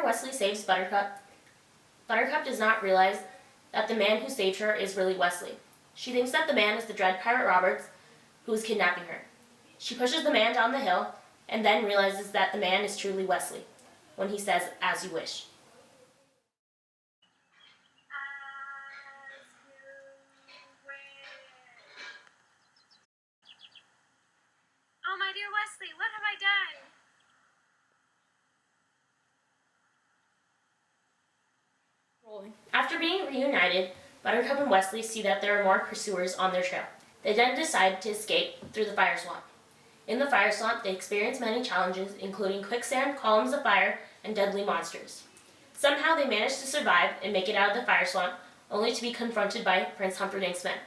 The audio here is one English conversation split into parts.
Wesley saves Buttercup, Buttercup does not realize that the man who saved her is really Wesley. She thinks that the man is the dread Pirate Roberts who is kidnapping her. She pushes the man down the hill and then realizes that the man is truly Wesley when he says, "As you wish." Oh, my dear Wesley, what have I done? After being reunited, Buttercup and Wesley see that there are more pursuers on their trail. They then decide to escape through the fire swamp. In the fire swamp, they experience many challenges, including quicksand, columns of fire, and deadly monsters. Somehow they manage to survive and make it out of the fire swamp, only to be confronted by Prince Humperdinck's men.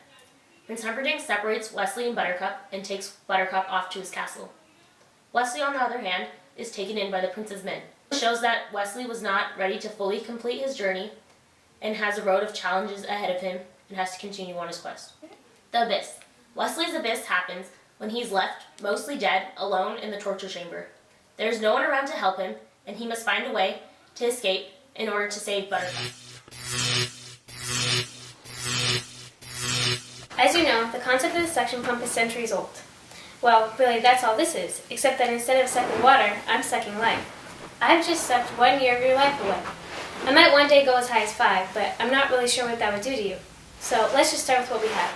Prince Humperdinck separates Wesley and Buttercup and takes Buttercup off to his castle. Wesley, on the other hand, is taken in by the prince's men. It shows that Wesley was not ready to fully complete his journey and has a road of challenges ahead of him and has to continue on his quest. The Abyss. Wesley's abyss happens when he's left, mostly dead, alone in the torture chamber. There is no one around to help him, and he must find a way to escape in order to save Buttercup. As you know, the concept of the suction pump is centuries old. Well, really, that's all this is, except that instead of sucking water, I'm sucking life. I've just sucked 1 year of your life away. I might one day go as high as 5, but I'm not really sure what that would do to you. So let's just start with what we have.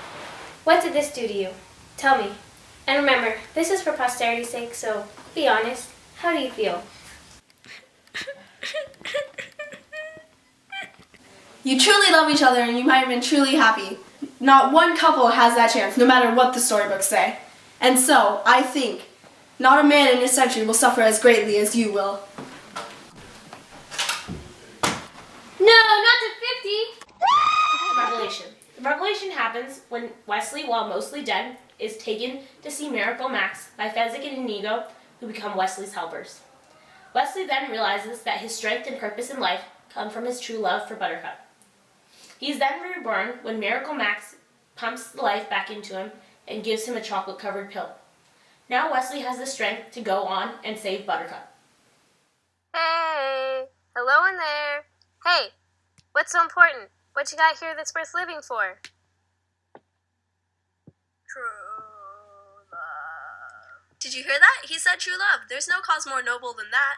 What did this do to you? Tell me. And remember, this is for posterity's sake, so be honest. How do you feel? You truly love each other and you might have been truly happy. Not one couple has that chance, no matter what the storybooks say. And so, I think, not a man in this century will suffer as greatly as you will. No, not to 50! Revelation. The revelation happens when Wesley, while mostly dead, is taken to see Miracle Max by Fezzik and Inigo, who become Wesley's helpers. Wesley then realizes that his strength and purpose in life come from his true love for Buttercup. He is then reborn when Miracle Max pumps the life back into him and gives him a chocolate-covered pill. Now Wesley has the strength to go on and save Buttercup. Hey! Hello in there! Hey! What's so important? What you got here that's worth living for? True love. Did you hear that? He said true love. There's no cause more noble than that.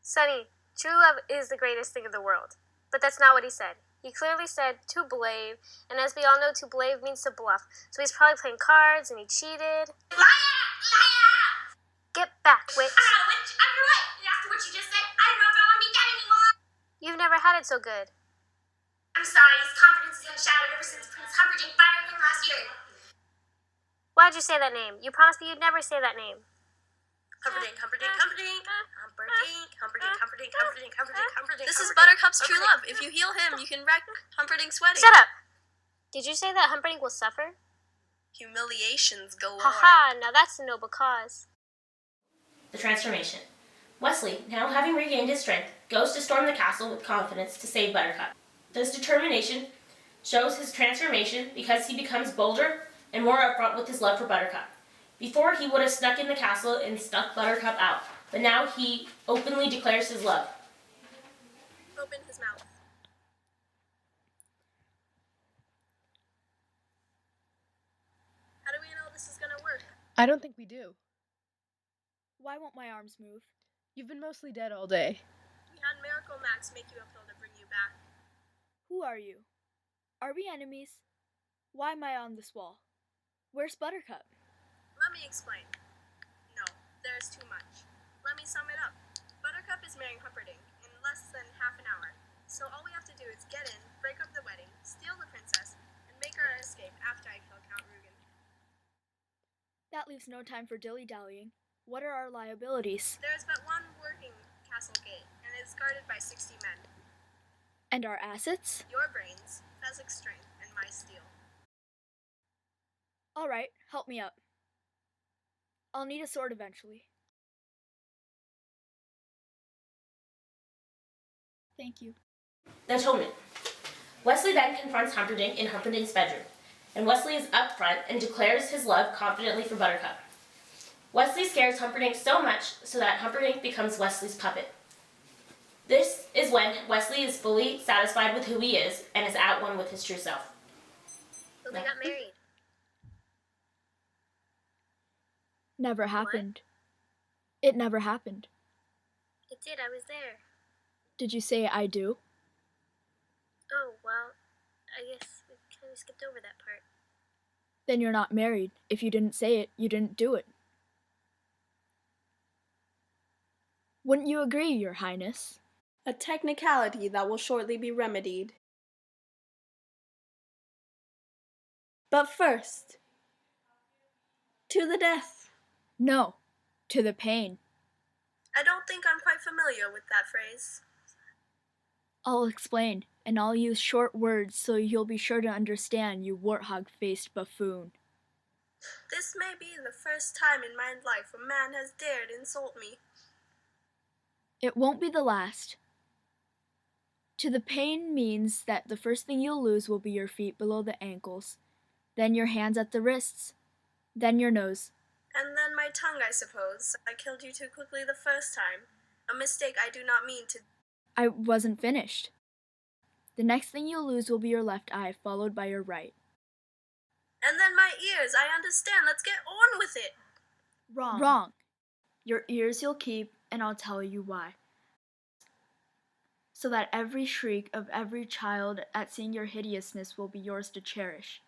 Sonny, true love is the greatest thing in the world. But that's not what he said. He clearly said to blave, and as we all know, to blave means to bluff. So he's probably playing cards and he cheated. Liar! Get back, witch. Witch, I'm your wife. And after what you just said, I don't know if I want to be dead anymore. You've never had it so good. I'm sorry, his confidence is unshattered ever since Prince Humperdinck fired him last year. Why'd you say that name? You promised me you'd never say that name. Humperdinck, Humperdinck, Humperdinck. Humperdinck, Humperdinck, Humperdinck, Humperdinck, Humperdinck, Humperdinck. This is Buttercup's true love. If you heal him, you can wreck Humperdinck's wedding. Shut up! Did you say that Humperdinck will suffer? Humiliations galore. Haha, now that's a noble cause. The transformation. Wesley, now having regained his strength, goes to storm the castle with confidence to save Buttercup. This determination shows his transformation because he becomes bolder and more upfront with his love for Buttercup. Before, he would have snuck in the castle and snuck Buttercup out, but now he openly declares his love. Open his mouth. How do we know this is gonna work? I don't think we do. Why won't my arms move? You've been mostly dead all day. We had Miracle Max make you a pill to bring you back. Who are you? Are we enemies? Why am I on this wall? Where's Buttercup? Let me explain. No, there's too much. Let me sum it up. Buttercup is marrying Humperdinck in less than half an hour. So all we have to do is get in, break up the wedding, steal the princess, and make our escape after I kill Count Rugen. That leaves no time for dilly-dallying. What are our liabilities? There is but one working castle gate, and it is guarded by 60 men. And our assets? Your brains, Fezzik's strength, and my steel. All right, help me up. I'll need a sword eventually. Thank you. The Atonement. Wesley then confronts Humperdinck in Humperdinck's bedroom, and Wesley is up front and declares his love confidently for Buttercup. Wesley scares Humperdinck so much so that Humperdinck becomes Wesley's puppet. This is when Wesley is fully satisfied with who he is and is at one with his true self. But we got married. Never happened. It never happened. It did, I was there. Did you say I do? Oh, well, I guess we kind of skipped over that part. Then you're not married. If you didn't say it, you didn't do it. Wouldn't you agree, Your Highness? A technicality that will shortly be remedied. But first, to the death. No, to the pain. I don't think I'm quite familiar with that phrase. I'll explain, and I'll use short words so you'll be sure to understand, you warthog-faced buffoon. This may be the first time in my life a man has dared insult me. It won't be the last. To the pain means that the first thing you'll lose will be your feet below the ankles, then your hands at the wrists, then your nose. And then my tongue, I suppose. I killed you too quickly the first time. A mistake I do not mean to. I wasn't finished. The next thing you'll lose will be your left eye, followed by your right. And then my ears, I understand. Let's get on with it. Wrong. Your ears you'll keep, and I'll tell you why. So that every shriek of every child at seeing your hideousness will be yours to cherish.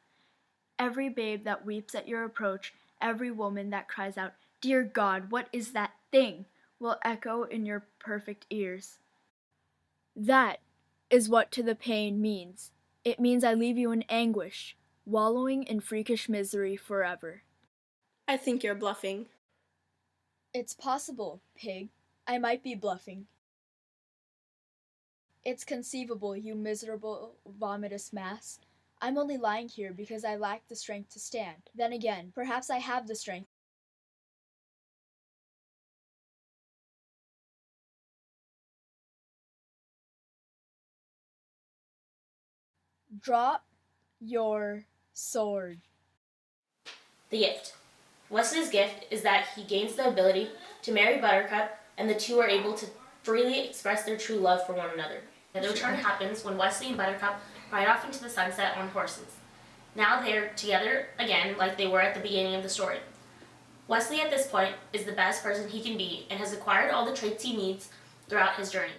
Every babe that weeps at your approach, every woman that cries out, "Dear God, what is that thing?" will echo in your perfect ears. That is what to the pain means. It means I leave you in anguish, wallowing in freakish misery forever. I think you're bluffing. It's possible, pig. I might be bluffing. It's conceivable, you miserable, vomitous mass. I'm only lying here because I lack the strength to stand. Then again, perhaps I have the strength. Drop your sword. The gift. Wesley's gift is that he gains the ability to marry Buttercup, and the two are able to freely express their true love for one another. The return happens when Wesley and Buttercup ride off into the sunset on horses. Now they're together again like they were at the beginning of the story. Wesley at this point is the best person he can be and has acquired all the traits he needs throughout his journey.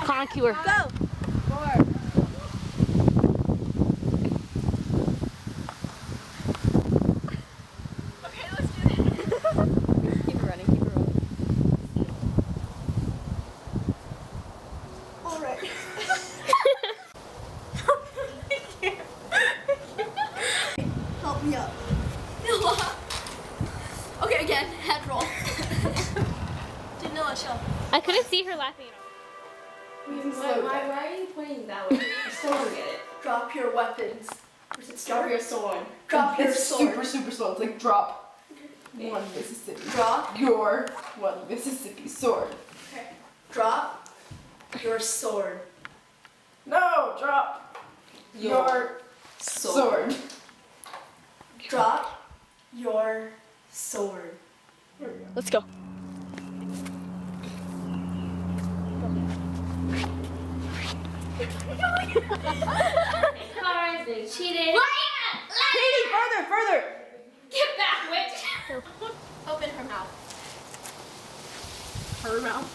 Conqueror. Go! Okay, let's do it. Keep it running, keep it running. Alright. Help me up. Okay, again, head roll. Janilla, show. I couldn't see her laughing at all. Why are you pointing that way? I still don't get it. Drop your weapons. Drop your sword. Drop your sword. Super, super slow. It's like drop one Mississippi. Drop Your one Mississippi sword. Okay. Drop your sword. No, drop your sword. Drop your sword. Let's go. Cars, they cheated. Katie, further! Get back, witch. Open her mouth. Her mouth.